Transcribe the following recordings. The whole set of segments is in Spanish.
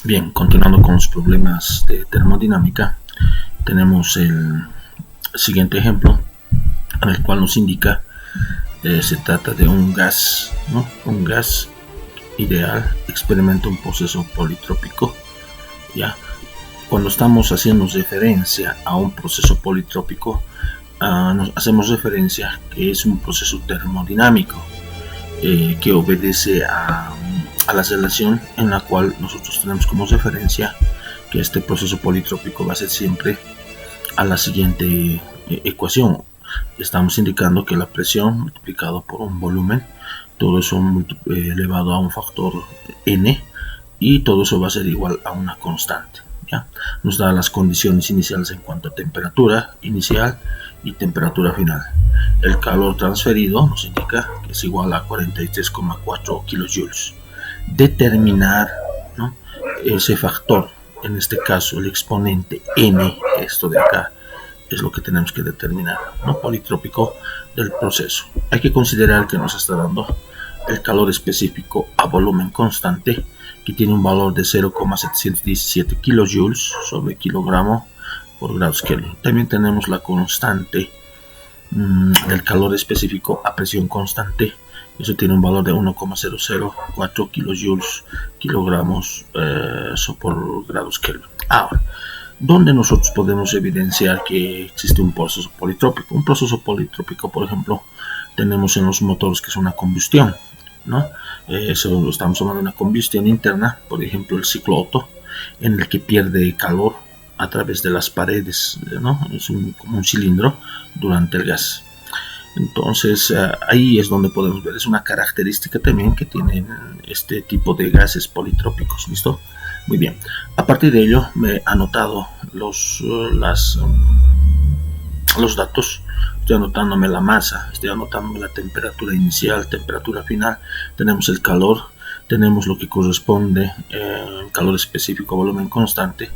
Bien, continuando con los problemas de termodinámica, tenemos el siguiente ejemplo en el cual nos indica se trata de un gas, ¿no? Un gas ideal experimenta un proceso politrópico. Ya, cuando estamos haciendo referencia a un proceso politrópico, nos hacemos referencia que es un proceso termodinámico que obedece a la relación en la cual nosotros tenemos como referencia que este proceso politrópico va a ser siempre a la siguiente ecuación. Estamos indicando que la presión multiplicado por un volumen, todo eso elevado a un factor n, y todo eso va a ser igual a una constante. ¿Ya? Nos da las condiciones iniciales en cuanto a temperatura inicial y temperatura final. El calor transferido nos indica que es igual a 43,4 kilojoules. Determinar, ¿no?, ese factor, en este caso el exponente n, esto de acá, es lo que tenemos que determinar, ¿no?, politrópico del proceso. Hay que considerar que nos está dando el calor específico a volumen constante, que tiene un valor de 0,717 kilojoules sobre kilogramo por grados Kelvin. También tenemos la constante del calor específico a presión constante. Eso tiene un valor de 1,004 kilojoules kilogramos por grados Kelvin. Ahora, ¿dónde nosotros podemos evidenciar que existe un proceso politrópico? Un proceso politrópico, por ejemplo, tenemos en los motores que es una combustión, ¿no? Eso estamos hablando de una combustión interna, por ejemplo el ciclo Otto, en el que pierde calor a través de las paredes, ¿no? Es como un cilindro durante el gas. Entonces ahí es donde podemos ver, es una característica también que tienen este tipo de gases politrópicos. ¿Listo? Muy bien, a partir de ello me he anotado los datos. Estoy anotándome la masa, estoy anotándome la temperatura inicial, temperatura final, tenemos el calor, tenemos lo que corresponde calor específico a volumen constante,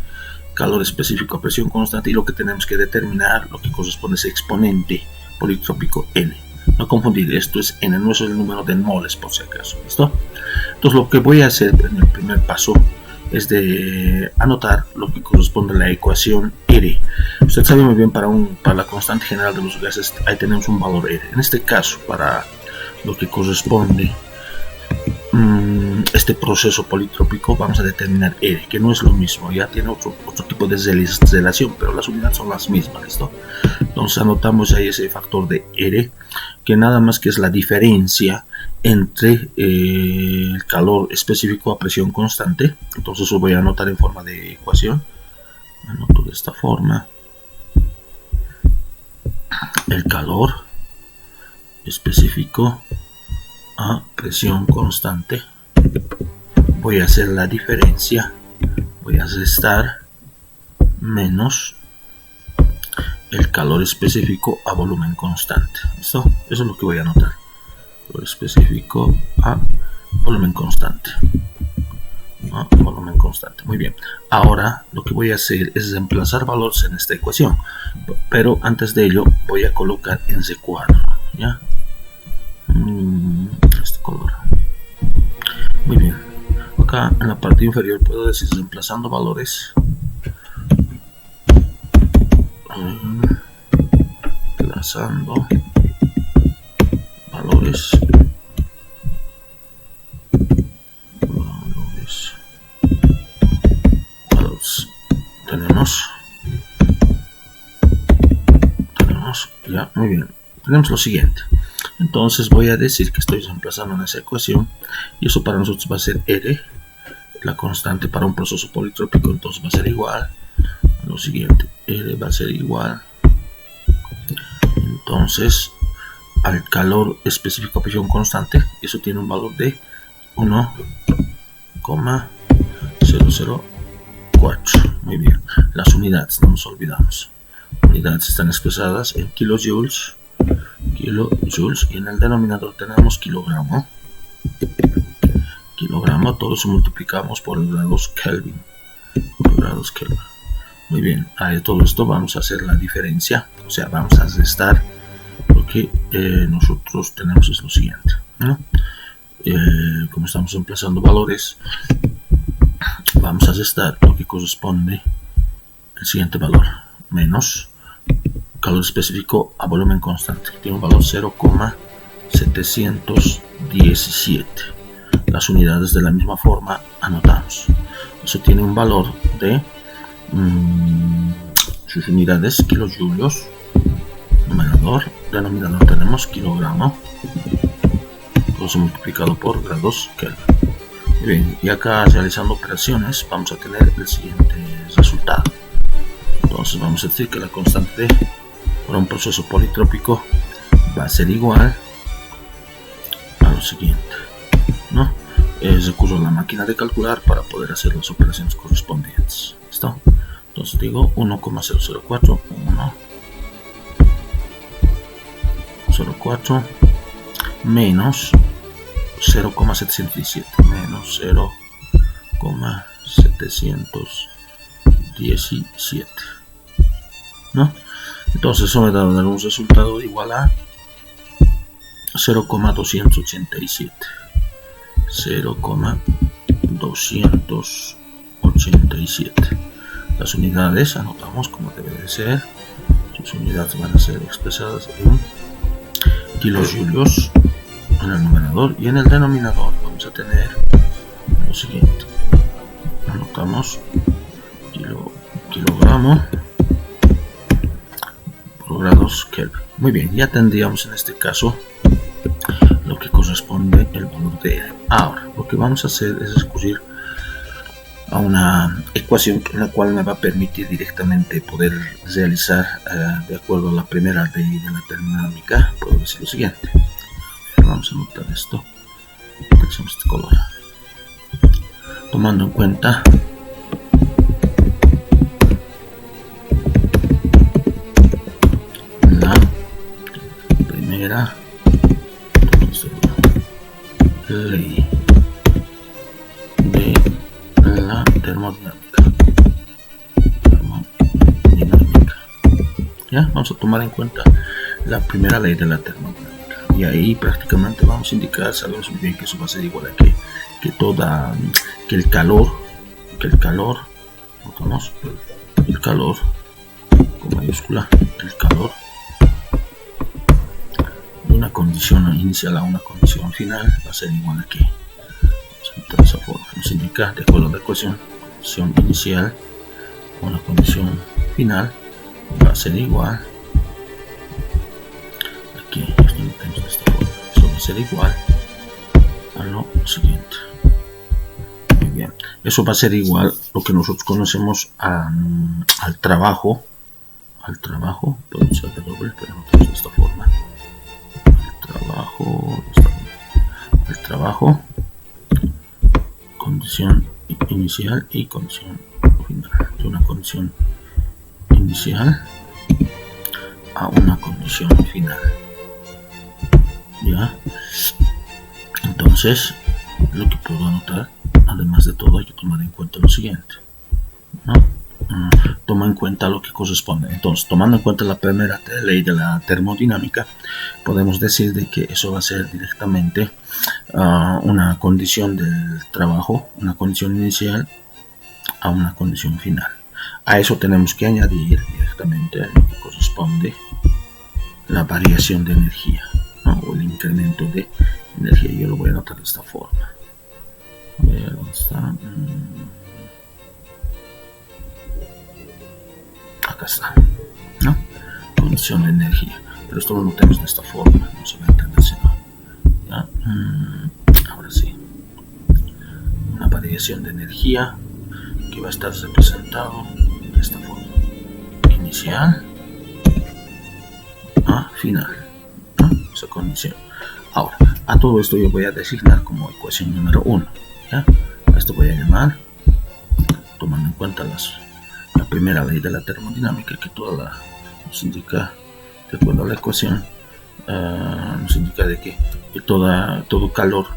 calor específico a presión constante, y lo que tenemos que determinar, lo que corresponde a ese exponente politrópico n. No confundir, esto es n, no es el número de moles por si acaso. ¿Listo? Entonces lo que voy a hacer en el primer paso es de anotar lo que corresponde a la ecuación R. Usted sabe muy bien, para la constante general de los gases ahí tenemos un valor R. En este caso, para lo que corresponde este proceso politrópico, vamos a determinar R, que no es lo mismo, ya tiene otro tipo de relación, pero las unidades son las mismas. ¿Listo? Entonces anotamos ahí ese factor de R, que nada más que es la diferencia entre el calor específico a presión constante. Entonces eso voy a anotar en forma de ecuación. Anoto de esta forma: el calor específico a presión constante. Voy a hacer la diferencia, voy a restar menos el calor específico a volumen constante. ¿Listo? Eso es lo que voy a anotar. Calor específico a volumen constante. Volumen constante. Muy bien. Ahora lo que voy a hacer es reemplazar valores en esta ecuación. Pero antes de ello voy a colocar en recuadro, ¿ya? Este color. Muy bien. Acá en la parte inferior puedo decir reemplazando valores. Reemplazando valores. Tenemos ya, muy bien. Tenemos lo siguiente. Entonces voy a decir que estoy reemplazando en esa ecuación, y eso para nosotros va a ser R, la constante para un proceso politrópico. Entonces va a ser igual a lo siguiente: R va a ser igual, entonces, al calor específico a presión constante. Eso tiene un valor de 1,004. Muy bien. Las unidades, no nos olvidamos. Unidades están expresadas en kilojoules, y en el denominador tenemos kilogramo. Todo eso multiplicamos por grados Kelvin. Muy bien. A todo esto vamos a hacer la diferencia, o sea, vamos a restar. Lo que nosotros tenemos es lo siguiente, ¿no? Como estamos reemplazando valores, vamos a restar lo que corresponde al siguiente valor, menos calor específico a volumen constante, que tiene un valor 0,717. Las unidades de la misma forma anotamos. Eso tiene un valor de sus unidades kilojulios, numerador, denominador tenemos kilogramo, todo eso multiplicado por grados Kelvin. Bien, y acá realizando operaciones vamos a tener el siguiente resultado. Entonces vamos a decir que la constante D para un proceso politrópico va a ser igual a lo siguiente, ¿no? Recurro a la máquina de calcular para poder hacer las operaciones correspondientes. ¿Listo? Entonces digo 1,004, 1,04 menos 0,717 menos 0,717, ¿no? Entonces eso me da un resultado igual a 0,287. 0,287. Las unidades anotamos como debe de ser. Sus unidades van a ser expresadas en kilojulios en el numerador, y en el denominador vamos a tener lo siguiente. Anotamos kilogramo por grados Kelvin. Muy bien, ya tendríamos en este caso lo que corresponde el valor de R. Ahora lo que vamos a hacer es recurrir a una ecuación en la cual me va a permitir directamente poder realizar, de acuerdo a la primera ley de la termodinámica, puedo decir lo siguiente. Vamos a anotar esto, utilizamos este color, tomando en cuenta la primera ley de la termodinámica. ¿Ya? Vamos a tomar en cuenta la primera ley de la termodinámica, y ahí prácticamente vamos a indicar, sabemos muy bien que eso va a ser igual a que el calor, notamos el calor con mayúscula, el calor de una condición inicial a una condición final va a ser igual a que, de esa forma nos indica, de acuerdo a la ecuación, condición inicial a una condición final va a ser igual, aquí esto lo tenemos de esta forma, eso va a ser igual a lo siguiente. Muy bien, eso va a ser igual lo que nosotros conocemos al trabajo, podemos hacer doble, pero no tenemos de esta forma, el trabajo, condición inicial y condición final, de una condición inicial a una condición final. Ya, entonces lo que puedo anotar, además de todo, hay que tomar en cuenta lo siguiente, ¿no? Toma en cuenta lo que corresponde. Entonces, tomando en cuenta la primera ley de la termodinámica, podemos decir de que eso va a ser directamente una condición del trabajo, una condición inicial a una condición final. A eso tenemos que añadir directamente a lo que corresponde la variación de energía, ¿no? O el incremento de energía. Yo lo voy a anotar de esta forma. A ver, ¿dónde está? Acá está, ¿no? Condición de energía, pero esto lo notemos de esta forma, no se va a entender si no. ¿Ya? Ahora sí, una variación de energía que va a estar representado de esta forma, inicial a final, ¿no? Esa condición. Ahora, a todo esto yo voy a designar como ecuación número 1, ¿ya? A esto voy a llamar, tomando en cuenta la primera ley de la termodinámica, que nos indica, de acuerdo a la ecuación, nos indica de que todo calor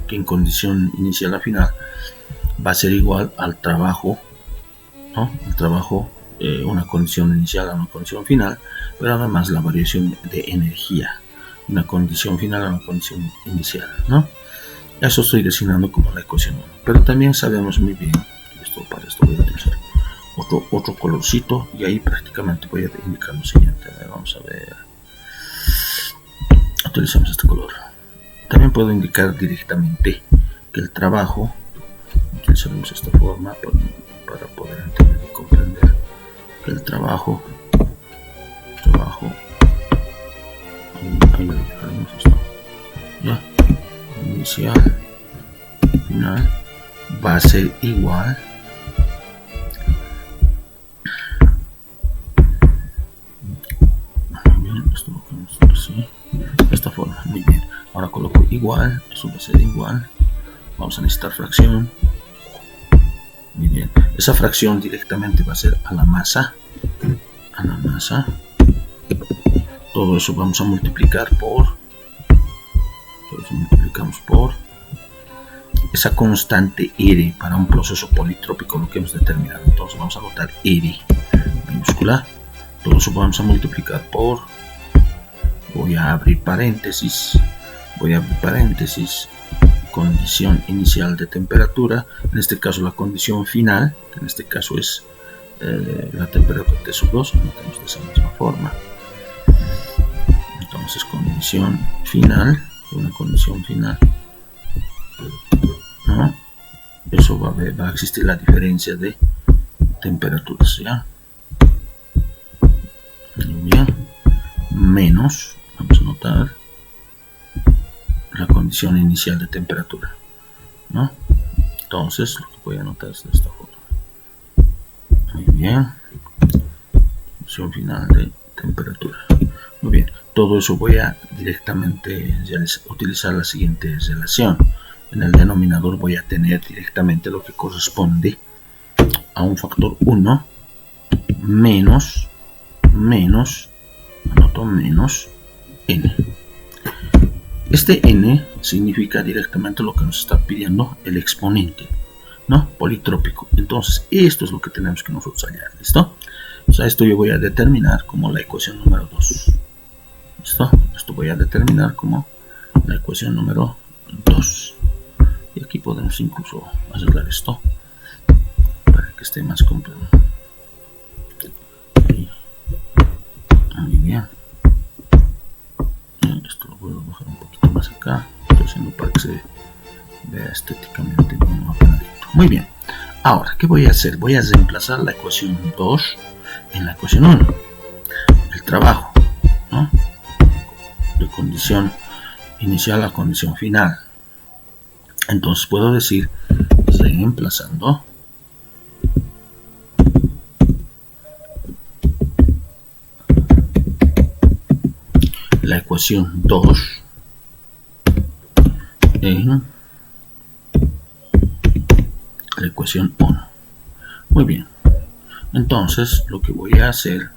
que en condición inicial a final va a ser igual al trabajo, ¿no? El trabajo, una condición inicial a una condición final, pero además la variación de energía, una condición final a una condición inicial, ¿no? Eso estoy designando como la ecuación 1, pero también sabemos muy bien, y esto esto voy a utilizar otro colorcito y ahí prácticamente voy a indicar lo siguiente. Vamos a ver, utilizamos este color. También puedo indicar directamente que el trabajo, utilizaremos esta forma para poder entender y comprender que el trabajo ahí lo dejaremos esto ya, inicial, final, va a ser igual esto lo podemos hacer así, de esta forma. Muy bien, ahora coloco igual, eso va a ser igual, vamos a necesitar fracción. Muy bien, esa fracción directamente va a ser a la masa, todo eso vamos a multiplicar por, todo eso multiplicamos por esa constante R para un proceso politrópico, lo que hemos determinado. Entonces vamos a anotar R minúscula, todo eso vamos a multiplicar por, voy a abrir paréntesis, condición inicial de temperatura, en este caso la condición final, que en este caso es la temperatura T sub 2, anotamos de esa misma forma. Entonces condición final, una condición final, ¿no? Eso va a existir la diferencia de temperaturas, ¿ya? Muy bien, menos, vamos a notar la condición inicial de temperatura, ¿no? Entonces lo que voy a anotar es de esta forma. Muy bien, condición final de temperatura. Muy bien, todo eso voy a directamente utilizar la siguiente relación. En el denominador voy a tener directamente lo que corresponde a un factor 1 menos, anoto menos n. Este n significa directamente lo que nos está pidiendo el exponente, ¿no? Politrópico. Entonces esto es lo que tenemos que nosotros hallar, ¿listo? O sea, esto yo voy a determinar como la ecuación número 2. ¿Listo? Esto voy a determinar como la ecuación número 2. Y aquí podemos incluso arreglar esto para que esté más completo. Muy bien. Esto lo puedo bajar un poquito más acá. Estoy haciendo para que se vea estéticamente bien ordenadito. Muy bien. Ahora, ¿qué voy a hacer? Voy a reemplazar la ecuación 2 en la ecuación 1. El trabajo, ¿no? De condición inicial a condición final. Entonces puedo decir, reemplazando la ecuación 2 en la ecuación 1. Muy bien. Entonces lo que voy a hacer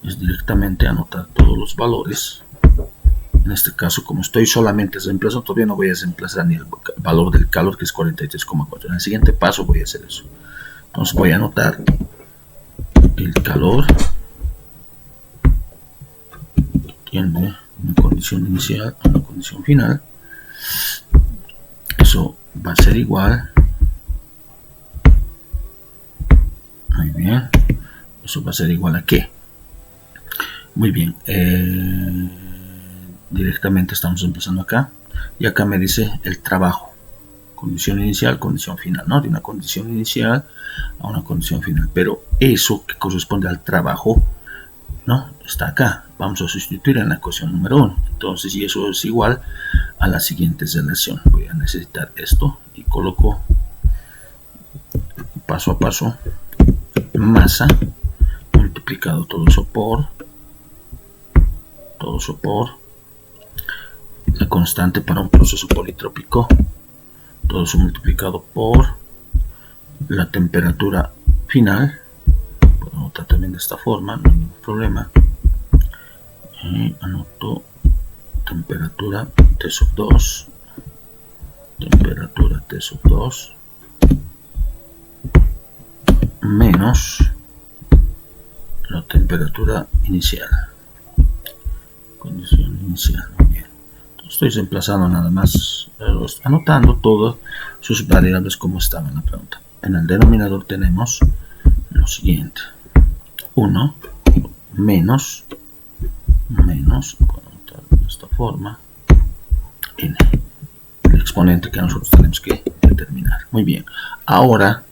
es directamente anotar todos los valores. En este caso, como estoy solamente reemplazando, todavía no voy a reemplazar ni el valor del calor, que es 43,4. En el siguiente paso voy a hacer eso. Entonces voy a anotar el calor tiende una condición inicial a una condición final. Eso va a ser igual. Muy bien. Eso va a ser igual a ¿qué? Muy bien. Directamente estamos empezando acá. Y acá me dice el trabajo. Condición inicial, condición final, ¿no? De una condición inicial a una condición final. Pero eso que corresponde al trabajo, ¿no? Está acá. Vamos a sustituir en la ecuación número 1. Entonces, y eso es igual a la siguiente relación. Voy a necesitar esto y coloco paso a paso masa multiplicado todo eso por la constante para un proceso politrópico, todo eso multiplicado por la temperatura final. Puedo anotar también de esta forma, no hay ningún problema. Anoto temperatura T sub 2, temperatura T sub 2 menos la temperatura inicial, condición inicial. Muy bien. Entonces estoy reemplazando nada más, anotando todas sus variables como estaba en la pregunta. en el denominador tenemos lo siguiente: 1 menos, puedo anotar de esta forma, n, el exponente que nosotros tenemos que determinar. Muy bien, ahora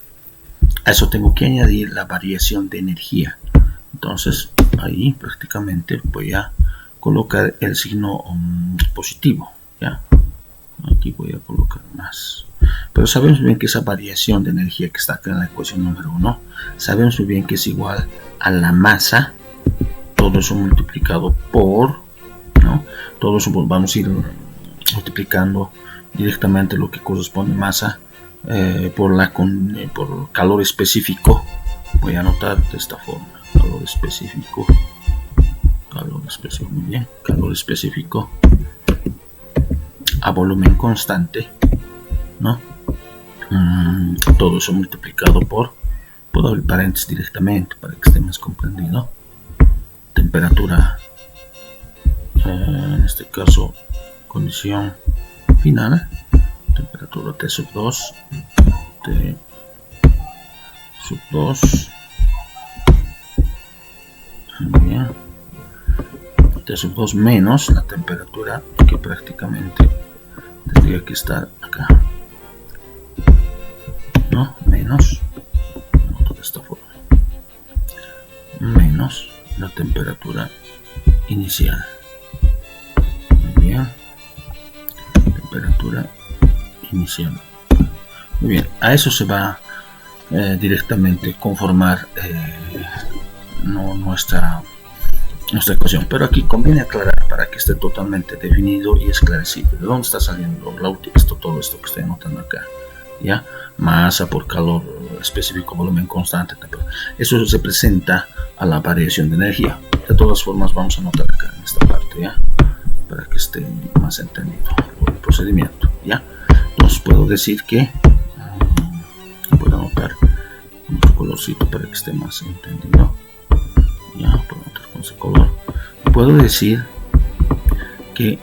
a eso tengo que añadir la variación de energía. Entonces ahí prácticamente voy a colocar el signo positivo, ¿ya? Aquí voy a colocar más. Pero sabemos bien que esa variación de energía que está acá en la ecuación número 1, sabemos muy bien que es igual a la masa, todo eso multiplicado por, ¿no? Todo eso vamos a ir multiplicando directamente lo que corresponde masa por calor específico. Voy a anotar de esta forma: calor específico, muy bien, calor específico a volumen constante, ¿no? Todo eso multiplicado por, puedo abrir paréntesis directamente para que esté más comprendido, temperatura, en este caso condición final, temperatura T sub 2, muy bien, T sub 2 menos la temperatura que prácticamente tendría que estar acá, ¿no? Menos, de esta forma, menos la temperatura inicial. Muy bien, temperatura inicial. Muy bien, a eso se va directamente conformar nuestra ecuación, pero aquí conviene aclarar para que esté totalmente definido y esclarecido de dónde está saliendo todo esto que estoy anotando acá, ¿ya? Masa por calor específico, volumen constante, eso se presenta a la variación de energía. De todas formas vamos a anotar acá en esta parte, ¿ya? Para que esté más entendido el procedimiento, ¿ya? Entonces puedo decir que puedo anotar con otro colorcito para que esté más entendido, ya, puedo anotar con ese color. Puedo decir que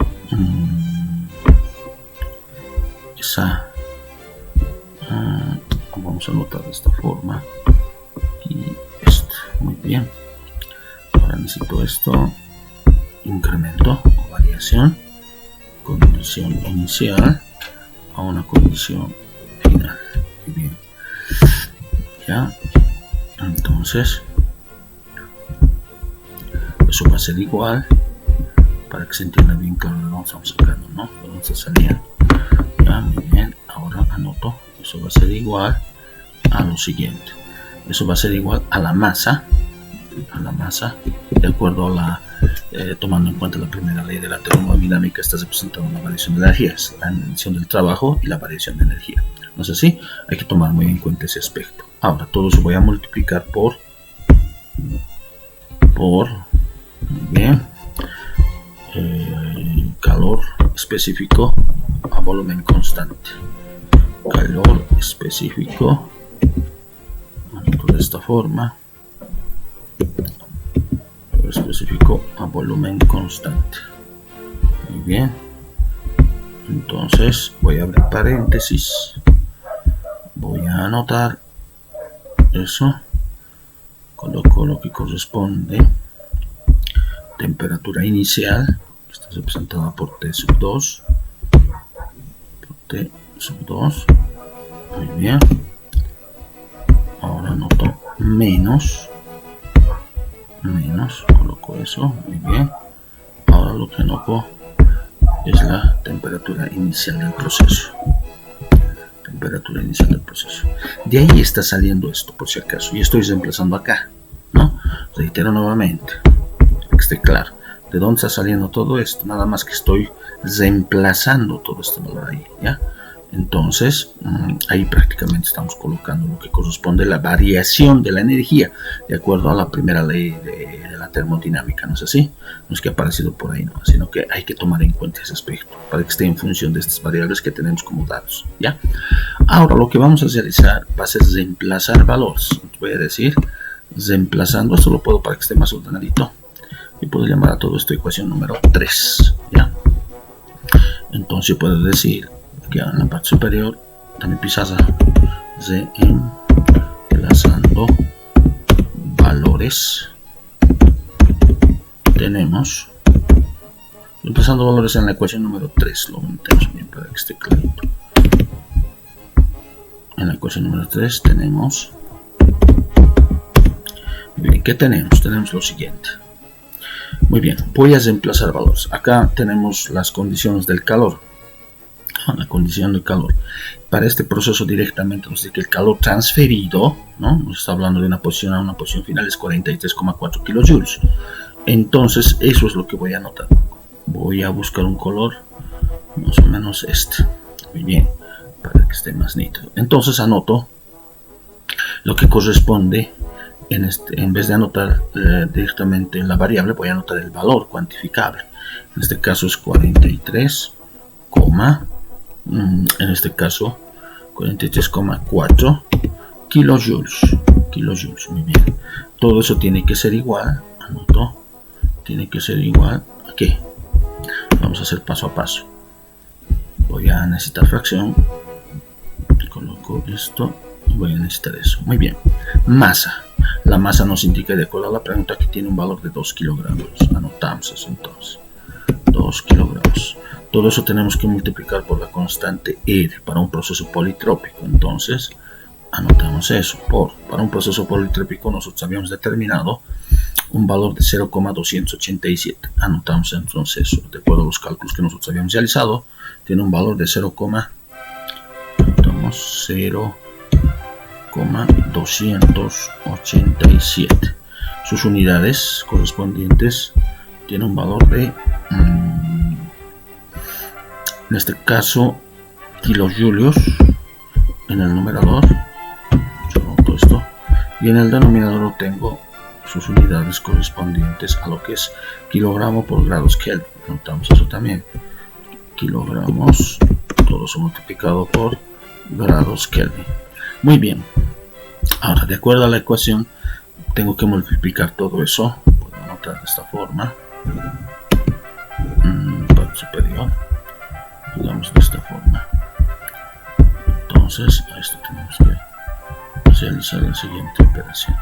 vamos a anotar de esta forma y esto, muy bien. Ahora necesito esto, incremento o variación, condición inicial a una condición final. Muy bien, ya. Entonces eso va a ser igual, para que se entienda bien claro de dónde estamos sacando, ¿no? De dónde está saliendo. Ya, muy bien. Ahora anoto, eso va a ser igual a lo siguiente: eso va a ser igual a la masa, de acuerdo a la tomando en cuenta la primera ley de la termodinámica. Está representando una variación de energías, la dimensión del trabajo y la variación de energía. ¿No es así? Hay que tomar muy en cuenta ese aspecto. Ahora todo eso voy a multiplicar por muy bien, calor específico a volumen constante. Calor específico, de esta forma, calor específico a volumen constante. Muy bien, entonces voy a abrir paréntesis, voy a anotar eso, coloco lo que corresponde: temperatura inicial, que está representada por T sub 2, muy bien. Ahora anoto menos, coloco eso, muy bien. Ahora lo que anoto es la temperatura inicial del proceso. De ahí está saliendo esto, por si acaso, y estoy reemplazando acá, ¿no? Reitero nuevamente, para que esté claro de dónde está saliendo todo esto, nada más que estoy reemplazando todo este valor ahí, ¿ya? Entonces ahí prácticamente estamos colocando lo que corresponde a la variación de la energía de acuerdo a la primera ley de la termodinámica, ¿no es así? No es que ha aparecido por ahí, no, sino que hay que tomar en cuenta ese aspecto para que esté en función de estas variables que tenemos como datos, ¿ya? Ahora lo que vamos a realizar va a ser reemplazar valores. Voy a decir reemplazando, esto lo puedo para que esté más ordenadito, y puedo llamar a todo esto ecuación número 3, ¿ya? Entonces puedo decir que en la parte superior de mi pizarra reemplazando valores tenemos, reemplazando valores en la ecuación número 3, lo metemos bien para que esté clarito. En la ecuación número 3 tenemos, bien, ¿qué tenemos? Tenemos lo siguiente. Muy bien, voy a reemplazar valores. Acá tenemos las condiciones del calor. La condición del calor. Para este proceso directamente nos dice que el calor transferido, ¿no? Nos está hablando de una posición a una posición final, es 43,4 kilojoules. Entonces, eso es lo que voy a anotar. Voy a buscar un color, más o menos este. Muy bien, para que esté más nítido. Entonces, anoto lo que corresponde. En vez de anotar directamente la variable, voy a anotar el valor cuantificable. En este caso es 43, en este caso 43,4 kilojoules. Muy bien. Todo eso tiene que ser igual. Anoto. Tiene que ser igual a qué. Vamos a hacer paso a paso. Voy a necesitar fracción. Coloco esto y voy a necesitar eso. Muy bien. Masa. La masa nos indica, de acuerdo a la pregunta, que tiene un valor de 2 kilogramos. Anotamos eso entonces. 2 kilogramos. Todo eso tenemos que multiplicar por la constante R para un proceso politrópico. Entonces, anotamos eso. Para un proceso politrópico nosotros habíamos determinado un valor de 0,287. Anotamos entonces eso. De acuerdo a los cálculos que nosotros habíamos realizado, tiene un valor de 0,287. Sus unidades correspondientes tienen un valor de, en este caso, kilojoules en el numerador. Yo anoto esto. Y en el denominador tengo sus unidades correspondientes a lo que es kilogramo por grados Kelvin. Anotamos eso también. Kilogramos, todo eso multiplicado por grados Kelvin. Muy bien. Ahora, de acuerdo a la ecuación, tengo que multiplicar todo eso. Puedo anotar de esta forma. Parte superior. Digamos de esta forma. Entonces, a esto tenemos que realizar la siguiente operación.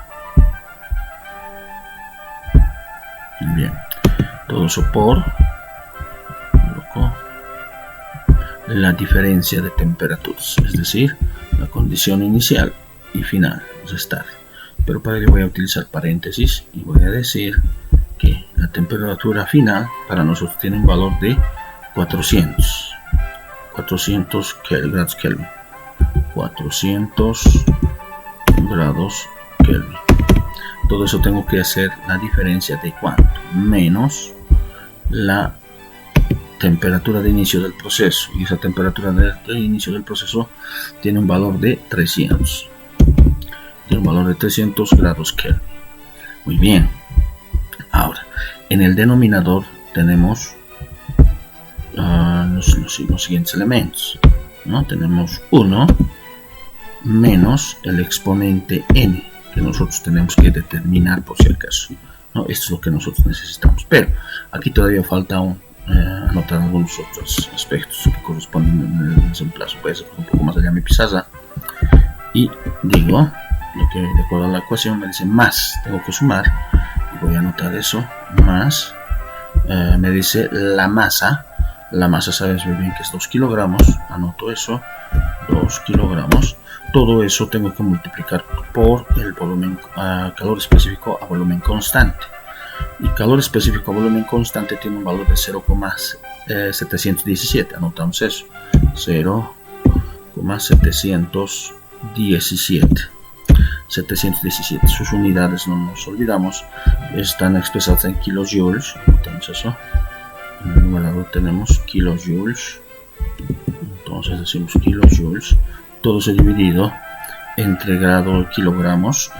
Muy bien. Todo eso por la diferencia de temperaturas, es decir, la condición inicial y final, restar. Pero para ello voy a utilizar paréntesis y voy a decir que la temperatura final para nosotros tiene un valor de 400 grados Kelvin. 400 grados Kelvin. Todo eso tengo que hacer la diferencia de cuánto, menos la temperatura de inicio del proceso, y esa temperatura de inicio del proceso tiene un valor de 300. Tiene un valor de 300 grados Kelvin. Muy bien. Ahora, en el denominador tenemos los siguientes elementos, ¿no? Tenemos 1 menos el exponente n, que nosotros tenemos que determinar por si acaso, ¿no? Esto es lo que nosotros necesitamos, pero aquí todavía falta anotar algunos otros aspectos que corresponden en el reemplazo. Voy a hacer un poco más allá mi pizarra y digo lo que, de acuerdo a la ecuación, me dice más, tengo que sumar y voy a anotar eso, más, me dice la masa sabes muy bien que es 2 kilogramos, anoto eso, 2 kilogramos. Todo eso tengo que multiplicar por el volumen, calor específico a volumen constante. Y calor específico a volumen constante tiene un valor de 0,717. Anotamos eso. 0,717. Sus unidades, no nos olvidamos, están expresadas en kilojoules. Anotamos eso. En el numerador tenemos kilojoules. Entonces decimos kilojoules. Todo eso dividido entre grado y kilogramos,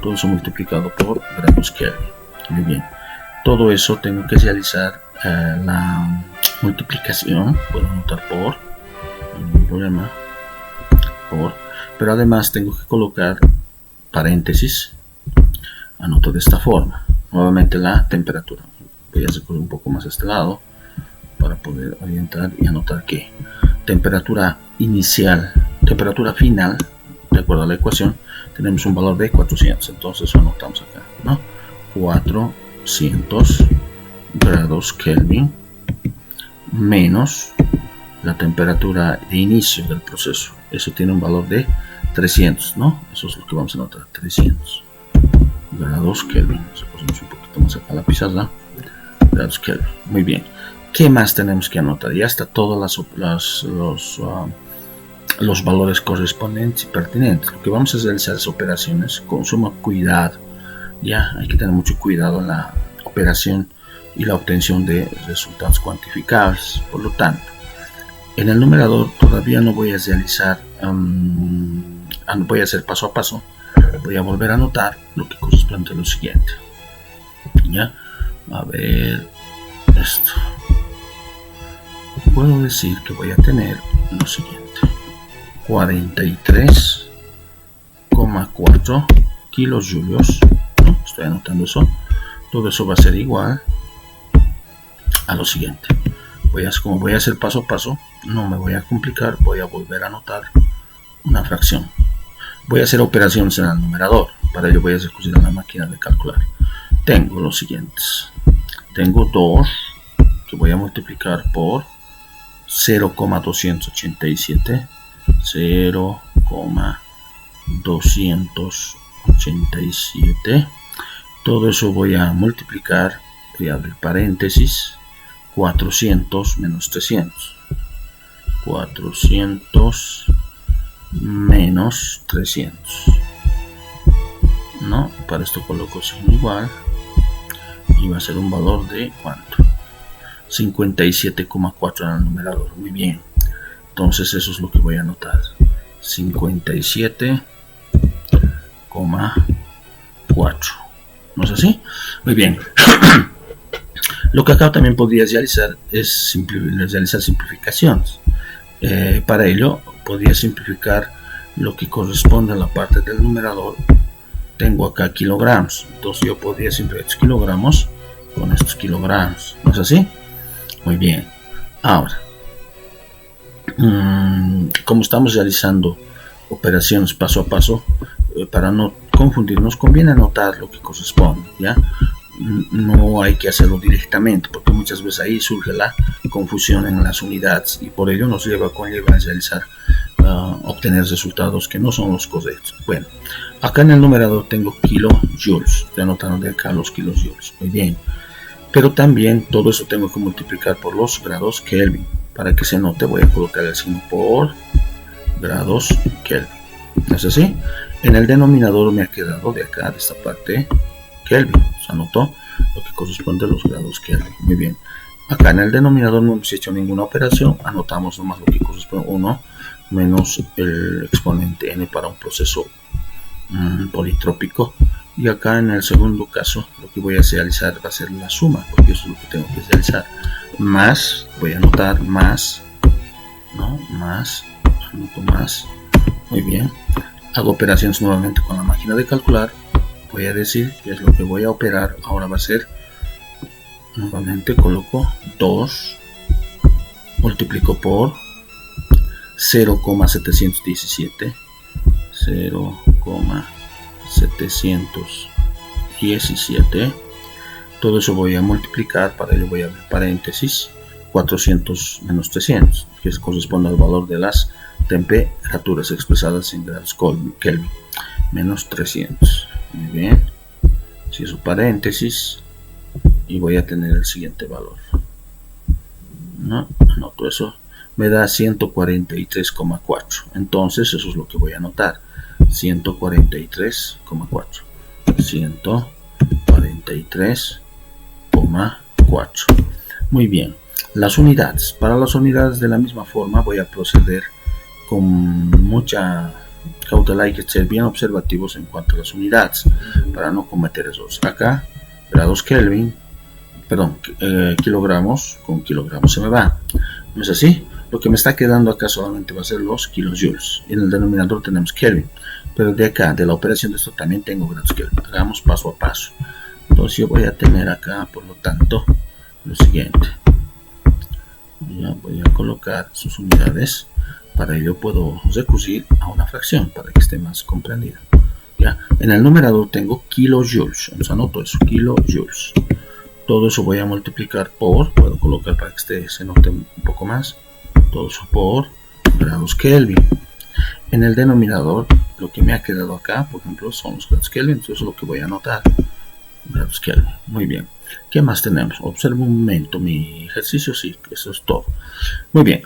todo eso multiplicado por grados Kelvin. Muy bien. Todo eso tengo que realizar la multiplicación. Puedo anotar por, no hay ningún problema, pero además tengo que colocar paréntesis. Anoto de esta forma. Nuevamente la temperatura. Voy a hacer un poco más a este lado para poder orientar y anotar que temperatura inicial temperatura final, de acuerdo a la ecuación, tenemos un valor de 400. Entonces lo anotamos acá, ¿no? 400 grados Kelvin menos la temperatura de inicio del proceso. Eso tiene un valor de 300, ¿no? Eso es lo que vamos a anotar, 300 grados Kelvin. Ponemos un poquito más acá la pizarra, grados Kelvin. Muy bien. ¿Qué más tenemos que anotar? Ya está todos los valores correspondientes y pertinentes. Lo que vamos a realizar es operaciones con sumo cuidado. Ya hay que tener mucho cuidado en la operación y la obtención de resultados cuantificables. Por lo tanto, en el numerador todavía no voy a realizar, voy a hacer paso a paso. Voy a volver a anotar lo que corresponde a lo siguiente. Ya, a ver esto. Puedo decir que voy a tener lo siguiente: 43,4 kilojulios, ¿no? Estoy anotando eso. Todo eso va a ser igual a lo siguiente. Como voy a hacer paso a paso, no me voy a complicar, voy a volver a anotar una fracción. Voy a hacer operaciones en el numerador. Para ello voy a recurrir a la máquina de calcular. Tengo los siguientes. Tengo 2 que voy a multiplicar por 0,287. 0,287. Todo eso voy a multiplicar. Voy a abrir paréntesis. 400 menos 300. 400 menos 300. No, para esto coloco signo igual. Y va a ser un valor de ¿cuánto? 57,4 en el numerador. Muy bien. Entonces eso es lo que voy a anotar. 57,4. ¿No es así? Muy bien. Lo que acá también podría realizar es realizar simplificaciones. Para ello podría simplificar lo que corresponde a la parte del numerador. Tengo acá kilogramos. Entonces yo podría simplificar estos kilogramos con estos kilogramos. ¿No es así? Muy bien. Ahora, como estamos realizando operaciones paso a paso, para no confundirnos conviene anotar lo que corresponde, ¿ya? No hay que hacerlo directamente porque muchas veces ahí surge la confusión en las unidades y por ello nos conlleva a realizar obtener resultados que no son los correctos. Bueno, acá en el numerador tengo kilojoules, estoy anotando de acá los kilojoules. Muy bien, pero también todo eso tengo que multiplicar por los grados Kelvin. Para que se note voy a colocar el signo por grados Kelvin. ¿No es así? En el denominador me ha quedado de acá, de esta parte, Kelvin. Se anotó lo que corresponde a los grados Kelvin. Muy bien. Acá en el denominador no hemos hecho ninguna operación. Anotamos nomás lo que corresponde a 1 menos el exponente n para un proceso politrópico. Y acá en el segundo caso lo que voy a realizar va a ser la suma, porque eso es lo que tengo que realizar. Más, voy a anotar más, ¿no? Más, anoto más. Muy bien. Hago operaciones nuevamente con la máquina de calcular. Voy a decir que es lo que voy a operar. Ahora va a ser, nuevamente coloco 2, multiplico por 0,717, 0,717. Todo eso voy a multiplicar, para ello voy a abrir paréntesis, 400 menos 300, que corresponde al valor de las temperaturas expresadas en grados Kelvin, menos 300. Muy bien, cierro paréntesis y voy a tener el siguiente valor. No, anoto eso, me da 143,4. Entonces eso es lo que voy a anotar, 143,4. 143,4. Muy bien, las unidades. Para las unidades de la misma forma voy a proceder con mucha cautela. Hay que ser bien observativos en cuanto a las unidades para no cometer errores. Acá, grados Kelvin, perdón, kilogramos con kilogramos se me va. ¿No es así? Lo que me está quedando acá solamente va a ser los kilojoules. En el denominador tenemos Kelvin. Pero de acá, de la operación de esto, también tengo grados Kelvin. Hagamos paso a paso. Entonces yo voy a tener acá, por lo tanto, lo siguiente. Ya voy a colocar sus unidades. Para ello puedo recurrir a una fracción para que esté más comprendida. ¿Ya? En el numerador tengo kilojoules, entonces anoto eso, kilojoules. Todo eso voy a multiplicar por, puedo colocar para que se note un poco más, todo eso por grados Kelvin. En el denominador, lo que me ha quedado acá, por ejemplo, son los grados Kelvin, entonces eso es lo que voy a anotar, grados Kelvin. Muy bien. ¿Qué más tenemos? Observa un momento mi ejercicio, sí, eso es todo. Muy bien.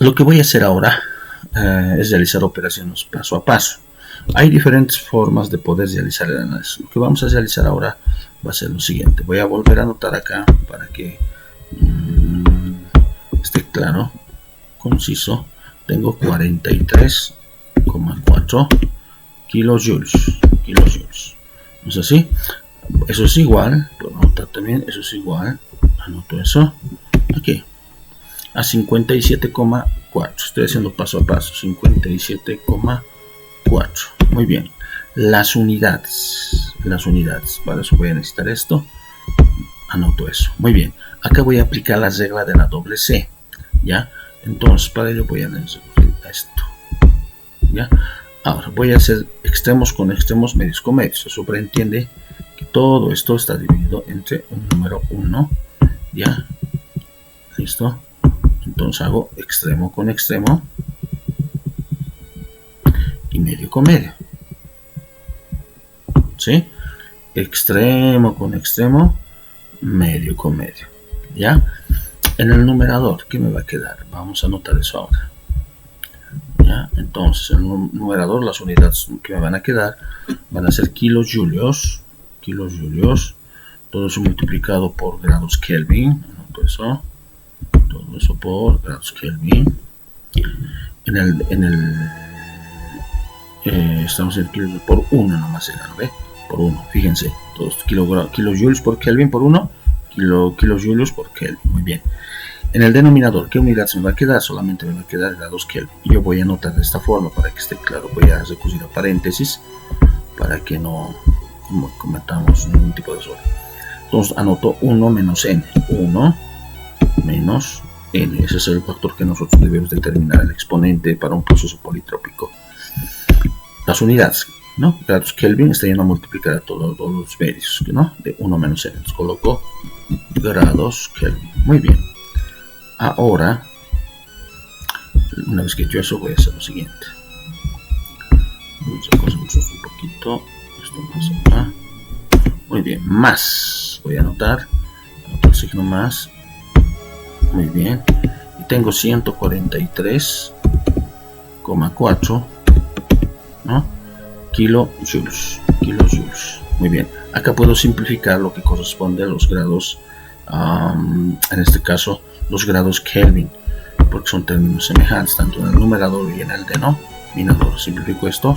Lo que voy a hacer ahora es realizar operaciones paso a paso. Hay diferentes formas de poder realizar el análisis. Lo que vamos a realizar ahora va a ser lo siguiente. Voy a volver a anotar acá para que esté claro, conciso. Tengo 43,4 kilojoules. ¿No es así? Eso es igual, puedo anotar también, eso es igual, anoto eso, aquí, a 57,4, estoy haciendo paso a paso, 57,4, muy bien. Las unidades, para eso voy a necesitar esto, anoto eso, muy bien. Acá voy a aplicar la regla de la doble C, ¿ya? Entonces, para ello voy a necesitar esto, ¿ya? Ahora, voy a hacer extremos con extremos, medios con medios. Se sobreentiende que todo esto está dividido entre un número 1, ¿ya? ¿Listo? Entonces hago extremo con extremo y medio con medio, ¿sí? Extremo con extremo, medio con medio, ¿ya? En el numerador, ¿qué me va a quedar? Vamos a anotar eso ahora. ¿Ya? Entonces, en el numerador, las unidades que me van a quedar van a ser kilojoules, todo eso multiplicado por grados Kelvin, anoto eso, todo eso por grados Kelvin. Estamos en kilojoules por 1 nomás era, ¿no ve? Por 1, fíjense, todos kilojoules por Kelvin por 1, kilojoules por Kelvin, muy bien. En el denominador, ¿qué unidad se me va a quedar? Solamente me va a quedar grados Kelvin. Y yo voy a anotar de esta forma para que esté claro. Voy a recurrir a paréntesis para que no cometamos ningún tipo de error. Entonces anoto 1 menos n. 1 menos n. Ese es el factor que nosotros debemos determinar, el exponente para un proceso politrópico. Las unidades, ¿no? Grados Kelvin está yendo a multiplicar a todos los medios, ¿no? De 1 menos n. Entonces coloco grados Kelvin. Muy bien. Ahora, una vez que he hecho eso, voy a hacer lo siguiente. Vamos a concentrarnos un poquito. Esto más acá. Muy bien, más. Voy a anotar el signo más. Muy bien. Y tengo 143,4, ¿no? kilojoules. Muy bien. Acá puedo simplificar lo que corresponde a los grados. En este caso, los grados Kelvin, porque son términos semejantes tanto en el numerador y en el denominador. Simplifico esto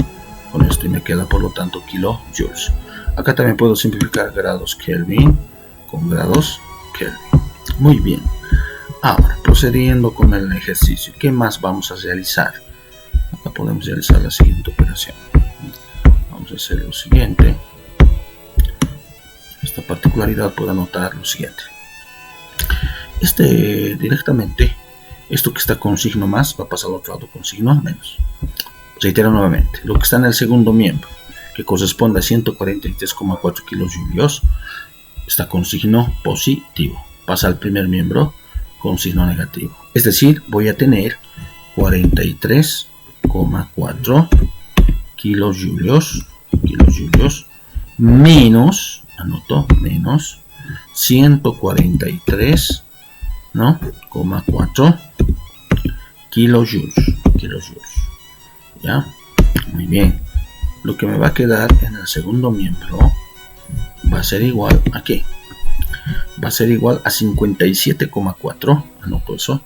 con esto y me queda por lo tanto kilojoules. Acá también puedo simplificar grados Kelvin con grados Kelvin. Muy bien. Ahora, procediendo con el ejercicio, ¿qué más vamos a realizar? Acá podemos realizar la siguiente operación. Vamos a hacer lo siguiente. Esta particularidad puedo anotar lo siguiente. Directamente, esto que está con signo más va a pasar al otro lado con signo menos. Reitero nuevamente, lo que está en el segundo miembro, que corresponde a 143,4 kilojoules, está con signo positivo. Pasa al primer miembro con signo negativo. Es decir, voy a tener 43,4 kilojoules menos, anoto, menos 143, ¿no? 4 kilojoules. ¿Ya? Muy bien. Lo que me va a quedar en el segundo miembro va a ser igual a ¿qué? Va a ser igual a 57,4. Anoto eso.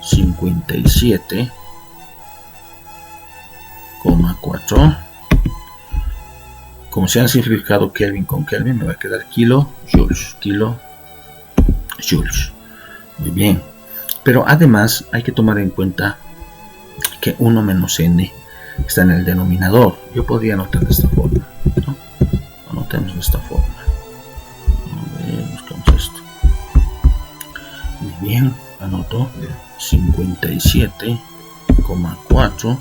57,4. Como se han simplificado Kelvin con Kelvin, me va a quedar kilojoules. Muy bien. Pero además hay que tomar en cuenta que 1 menos n está en el denominador. Yo podría anotar de esta forma, ¿no? Anotemos de esta forma. A ver, buscamos esto. Muy bien, anoto 57,4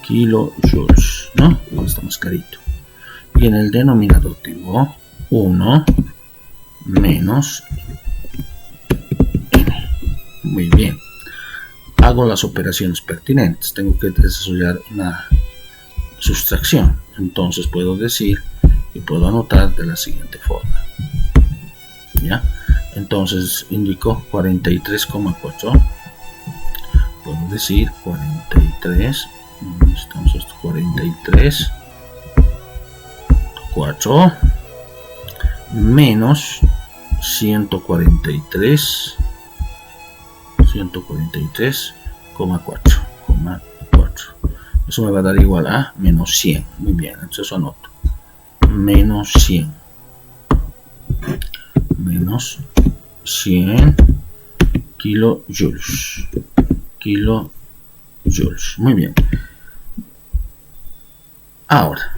kilojoules, ¿no? Está más clarito. Y en el denominador tengo 1 menos n. Muy bien. Hago las operaciones pertinentes. Tengo que desarrollar una sustracción. Entonces puedo decir y puedo anotar de la siguiente forma. ¿Ya? Entonces indico 43,4. Puedo decir 43. Entonces 43,4 menos 143,4. Eso me va a dar igual a menos 100. Muy bien, entonces eso anoto. Menos 100. Menos 100 kilojoules. Muy bien. Ahora,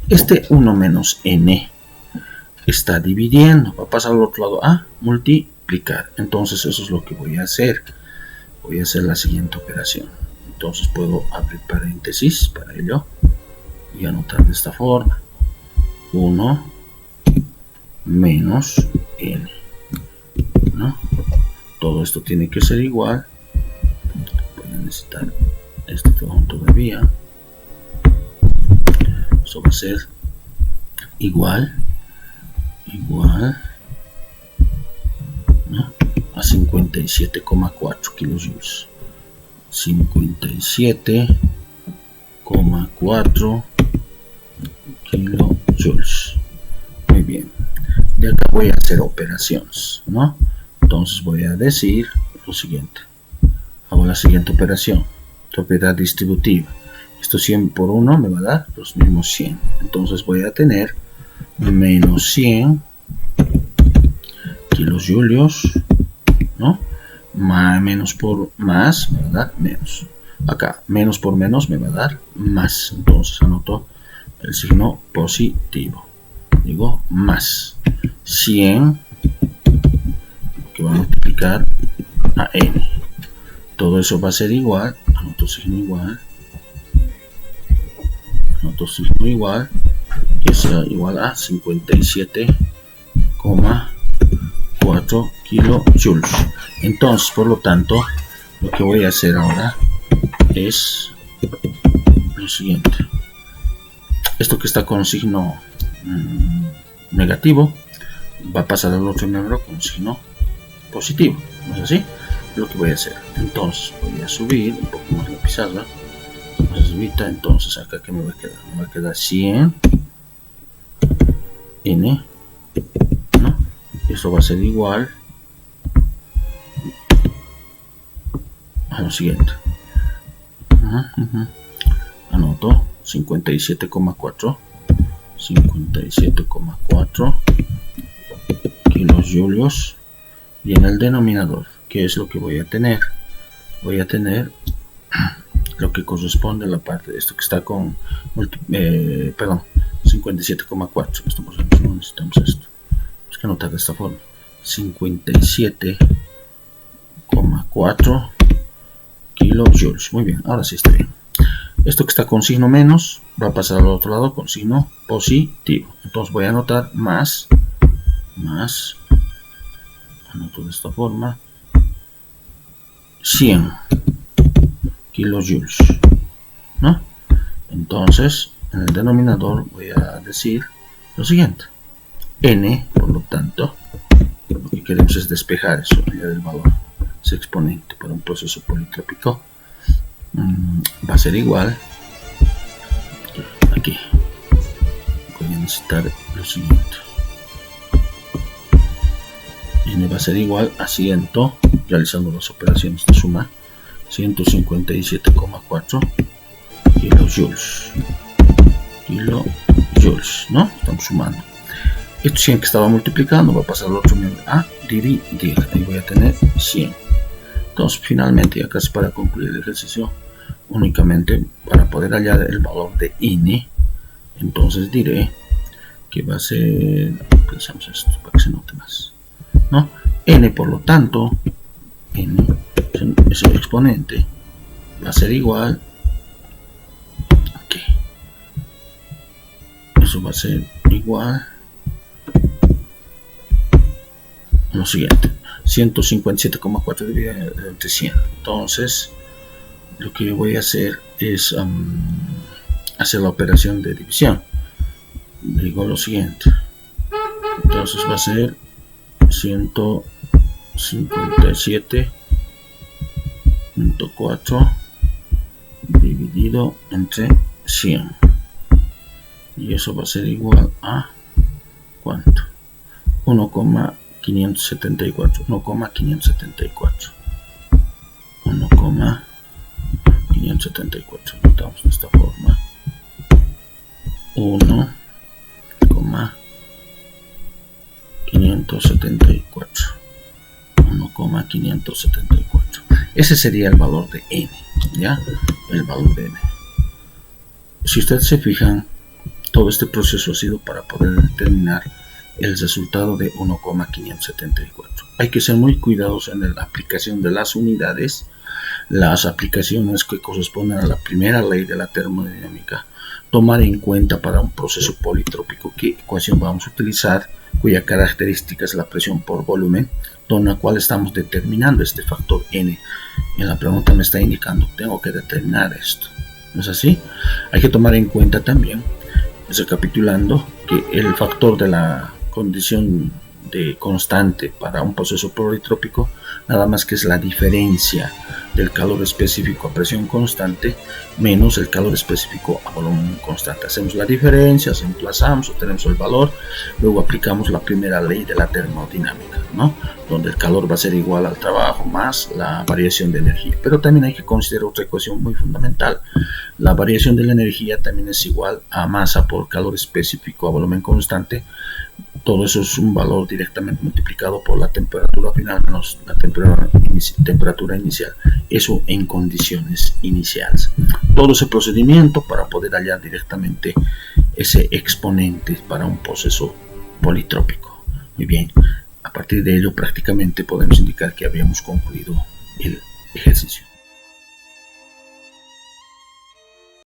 este 1 menos n está dividiendo. Va a pasar al otro lado a multiplicar. Entonces eso es lo que voy a hacer. Voy a hacer la siguiente operación. Entonces puedo abrir paréntesis para ello y anotar de esta forma. 1 menos n. ¿No? Todo esto tiene que ser igual. Voy a necesitar este todavía. Eso va a ser igual, ¿no? A 57,4 kilojoules. 57,4 kilojoules. Muy bien. De acá voy a hacer operaciones, ¿no? Entonces voy a decir lo siguiente. Hago la siguiente operación. Propiedad distributiva. Esto 100 por 1 me va a dar los mismos 100. Entonces voy a tener menos 100 kilojoules, ¿no? Menos por más me va a dar menos. Acá, menos por menos me va a dar más. Entonces anoto el signo positivo. Digo más 100 que va a multiplicar a n. Todo eso va a ser igual. Anoto signo igual. Anoto signo igual. Que sea igual a 57,4 kilojoules. Entonces, por lo tanto, lo que voy a hacer ahora es lo siguiente. Esto que está con signo negativo va a pasar al otro número con signo positivo. ¿No es así? Lo que voy a hacer. Entonces, voy a subir un poco más la pizarra. Entonces, acá que me va a quedar. Me va a quedar 100 n, ¿no? Esto va a ser igual a lo siguiente. Anoto 57,4 kilojoules. Y en el denominador, ¿qué es lo que voy a tener? Voy a tener lo que corresponde a la parte de esto que está con 57,4. Esto por ejemplo no necesitamos esto. Es que anotar de esta forma. 57,4 kilojoules. Muy bien, ahora sí está bien. Esto que está con signo menos va a pasar al otro lado con signo positivo. Entonces voy a anotar más. Anoto de esta forma. 100 kilojoules, ¿no? Entonces, en el denominador voy a decir lo siguiente. N, por lo tanto, lo que queremos es despejar eso allá del valor, ese exponente para un proceso politrópico. Va a ser igual. Aquí voy a necesitar lo siguiente. N va a ser igual a 100, realizando las operaciones de suma, 157,4 kilojoules, ¿no? Estamos sumando. Esto 100 que estaba multiplicando va a pasar al otro nivel a dividir. Ahí voy a tener 100. Entonces, finalmente, ya casi para concluir el ejercicio, únicamente para poder hallar el valor de n, entonces diré que va a ser, pensamos esto para que se note más, ¿no? N, por lo tanto, n, ese exponente va a ser igual, eso va a ser igual a lo siguiente, 157,4 dividido entre 100. Entonces lo que yo voy a hacer es hacer la operación de división. Digo lo siguiente, entonces va a ser 157.4 dividido entre 100, y eso va a ser igual a ¿cuánto? 1,574. 1,574. Notamos de esta forma. 1,574. 1,574. Ese sería el valor de n, ¿ya? El valor de n. Si ustedes se fijan, todo este proceso ha sido para poder determinar el resultado de 1,574. Hay que ser muy cuidadosos en la aplicación de las unidades, las aplicaciones que corresponden a la primera ley de la termodinámica. Tomar en cuenta para un proceso politrópico qué ecuación vamos a utilizar, cuya característica es la presión por volumen, con la cual estamos determinando este factor n. En la pregunta me está indicando, tengo que determinar esto. ¿No es así? Hay que tomar en cuenta también, recapitulando, que el factor de la condición de constante para un proceso politrópico nada más que es la diferencia del calor específico a presión constante menos el calor específico a volumen constante. Hacemos la diferencia, se emplazamos, obtenemos el valor, luego aplicamos la primera ley de la termodinámica, ¿no? Donde el calor va a ser igual al trabajo más la variación de energía. Pero también hay que considerar otra ecuación muy fundamental. La variación de la energía también es igual a masa por calor específico a volumen constante. Todo eso es un valor directamente multiplicado por la temperatura final menos la temperatura inicial. Eso en condiciones iniciales. Todo ese procedimiento para poder hallar directamente ese exponente para un proceso politrópico. Muy bien, a partir de ello prácticamente podemos indicar que habíamos concluido el ejercicio.